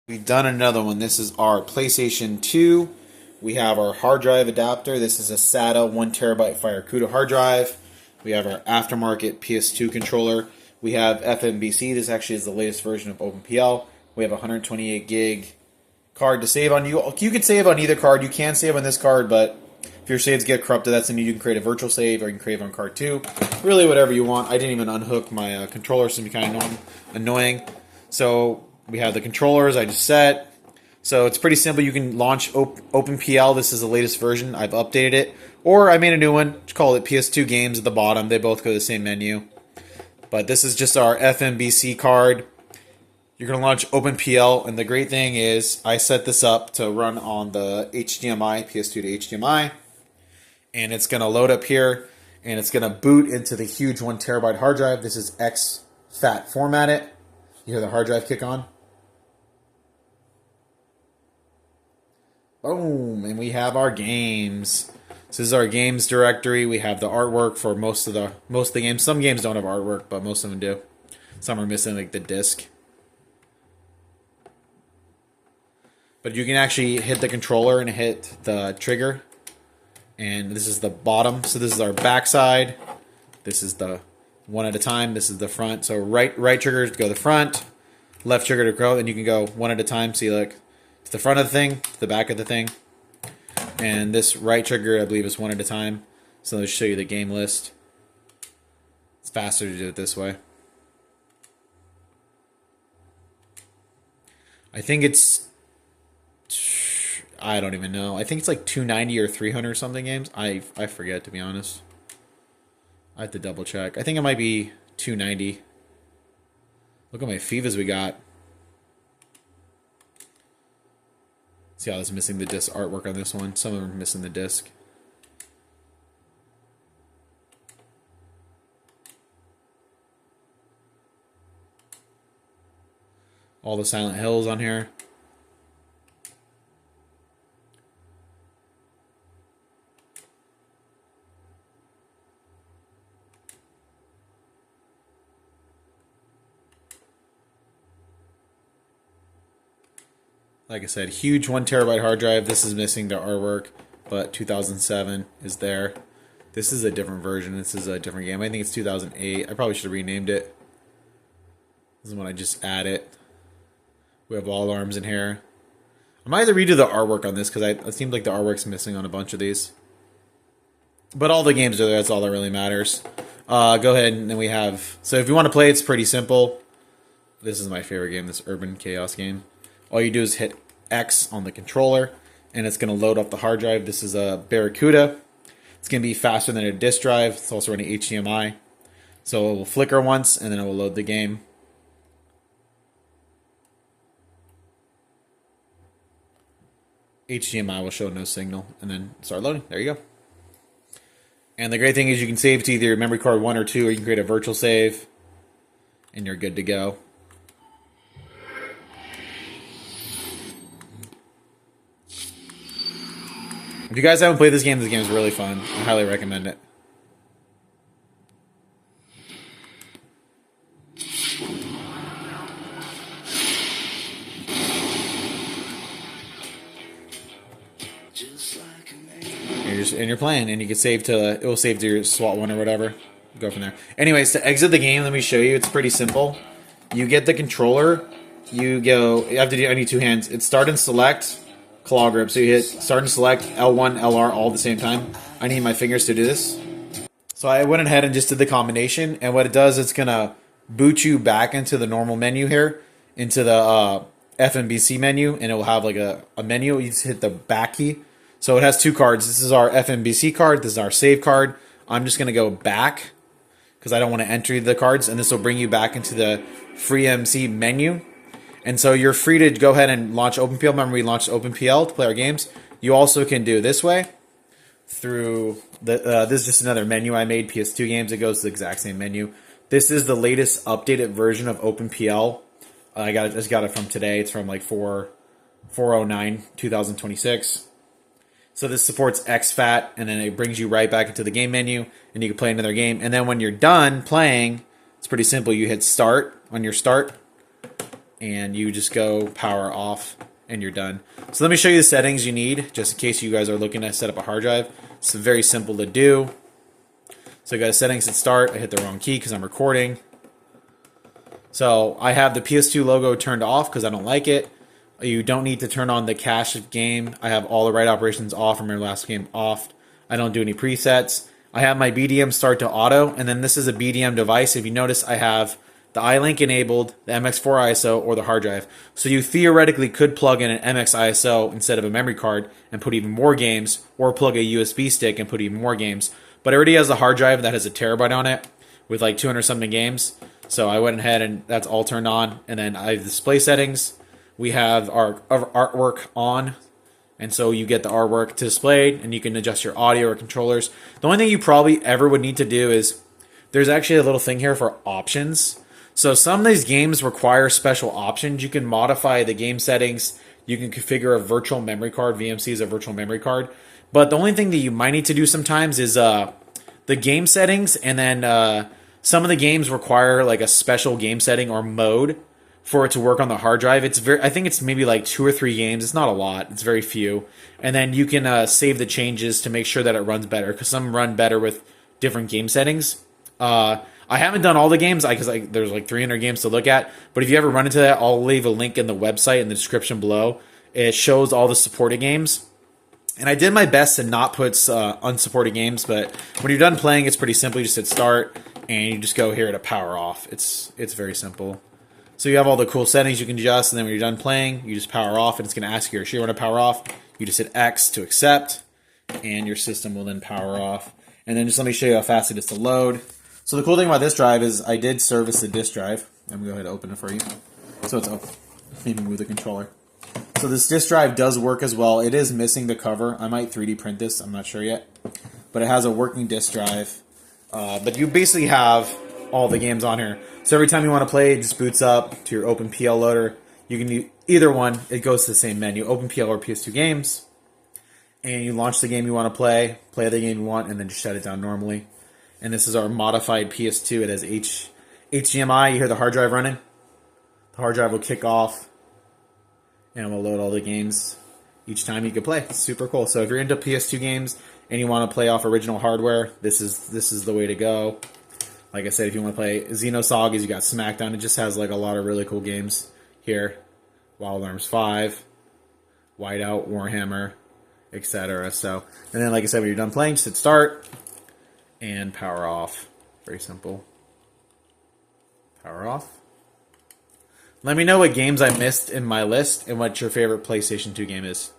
We've done another one. This is our PlayStation 2. We have our hard drive adapter. This is a SATA 1TB FIRECUDA hard drive. We have our aftermarket PS2 controller. We have FBMC. This actually is the latest version of OpenPL. We have a 128 gig card to save on. You can save on either card. You can save on this card, but if your saves get corrupted, that's when you can create a virtual save, or you can create on card 2. Really, whatever you want. I didn't even unhook my controller, so it's kind of annoying. So we have the controllers I just set. So it's pretty simple. You can launch OpenPL. This is the latest version. I've updated it. Or I made a new one. Call it PS2 Games at the bottom. They both go to the same menu. But this is just our FBMC card. You're going to launch OpenPL. And the great thing is I set this up to run on the HDMI, PS2 to HDMI. And it's going to load up here. And it's going to boot into the huge 1TB hard drive. This is FAT formatted. You hear the hard drive kick on. Boom, and we have our games. This is our games directory. We have the artwork for most of the games. Some games don't have artwork, but most of them do. Some are missing like the disc. But you can actually hit the controller and hit the trigger. And this is the bottom. So this is our backside. This is the one at a time. This is the front. So right trigger to go to the front. Left trigger to go, and you can go one at a time. See, like, to the front of the thing, to the back of the thing. And this right trigger, I believe, is one at a time. So let's show you the game list. It's faster to do it this way. I think it's... I don't even know. I think it's like 290 or 300 or something games. I forget, to be honest. I have to double check. I think it might be 290. Look at my FIVAs we got. See how it's missing the disc artwork on this one. Some of them are missing the disc. All the Silent Hills on here. Like I said, huge 1TB hard drive. This is missing the artwork, but 2007 is there. This is a different version. This is a different game. I think it's 2008. I probably should have renamed it. This is when I just add it. We have wall arms in here. I might have to redo the artwork on this because it seems like the artwork's missing on a bunch of these. But all the games are there. That's all that really matters. Go ahead and then we have... So if you want to play, it's pretty simple. This is my favorite game, this Urban Chaos game. All you do is hit X on the controller, and it's going to load up the hard drive. This is a FIRECUDA. It's going to be faster than a disk drive. It's also running HDMI. So it will flicker once, and then it will load the game. HDMI will show no signal, and then start loading. There you go. And the great thing is you can save to either memory card 1 or 2, or you can create a virtual save, and you're good to go. If you guys haven't played this game is really fun. I highly recommend it. And you're playing, and you can save to... It will save to your SWAT 1 or whatever. Go from there. Anyways, to exit the game, let me show you. It's pretty simple. You get the controller. You go... You have to do... I need two hands. It's start and select... claw grip. So you hit start and select L1, LR all at the same time. I need my fingers to do this. So I went ahead and just did the combination. And what it does, it's going to boot you back into the normal menu here. Into the FBMC menu. And it will have like a menu. You just hit the back key. So it has two cards. This is our FBMC card. This is our save card. I'm just going to go back because I don't want to enter the cards. And this will bring you back into the FreeMcBoot menu. And so you're free to go ahead and launch OpenPL. Remember, we launched OpenPL to play our games. You also can do this way through the. This is just another menu I made. PS2 games. It goes to the exact same menu. This is the latest updated version of OpenPL. I just got it from today. It's from like 4/09/2026. So this supports exFAT, and then it brings you right back into the game menu, and you can play another game. And then when you're done playing, it's pretty simple. You hit start on your start, and you just go power off, and you're done. So let me show you the settings you need, just in case you guys are looking to set up a hard drive. It's very simple to do. So I go to settings at start. I hit the wrong key because I'm recording. So I have the PS2 logo turned off because I don't like it. You don't need to turn on the cache game. I have all the write operations off from your last game off. I don't do any presets. I have my BDM start to auto, and then this is a BDM device. If you notice, I have the iLink enabled, the MX4 ISO, or the hard drive. So you theoretically could plug in an MX ISO instead of a memory card and put even more games, or plug a USB stick and put even more games. But it already has a hard drive that has a terabyte on it with like 200 something games. So I went ahead and that's all turned on. And then I have display settings. We have our artwork on. And so you get the artwork displayed and you can adjust your audio or controllers. The only thing you probably ever would need to do is there's actually a little thing here for options. So some of these games require special options. You can modify the game settings. You can configure a virtual memory card. VMC is a virtual memory card. But the only thing that you might need to do sometimes is the game settings, and then some of the games require like a special game setting or mode for it to work on the hard drive. I think it's maybe like 2 or 3 games. It's not a lot. It's very few. And then you can save the changes to make sure that it runs better, because some run better with different game settings. I haven't done all the games because there's like 300 games to look at. But if you ever run into that, I'll leave a link in the website in the description below. It shows all the supported games. And I did my best to not put unsupported games, but when you're done playing, it's pretty simple. You just hit start, and you just go here to power off. It's very simple. So you have all the cool settings you can adjust, and then when you're done playing, you just power off, and it's going to ask you, sure you want to power off? You just hit X to accept, and your system will then power off. And then just let me show you how fast it is to load. So the cool thing about this drive is I did service the disk drive. I'm going to go ahead and open it for you. So it's open. Maybe move the controller. So this disk drive does work as well. It is missing the cover. I might 3D print this. I'm not sure yet. But it has a working disk drive. But you basically have all the games on here. So every time you want to play, it just boots up to your OpenPL loader. You can do either one. It goes to the same menu, OpenPL or PS2 games. And you launch the game you want to play the game you want, and then just shut it down normally. And this is our modified PS2. It has HDMI. You hear the hard drive running? The hard drive will kick off, and we'll load all the games each time you can play. It's super cool. So if you're into PS2 games and you want to play off original hardware, this is the way to go. Like I said, if you want to play Xenosagas, you got SmackDown. It just has like a lot of really cool games here. Wild Arms 5, Whiteout, Warhammer, etc. So, and then like I said, when you're done playing, just hit start and power off. Very simple. Power off. Let me know what games I missed in my list and what your favorite PlayStation 2 game is.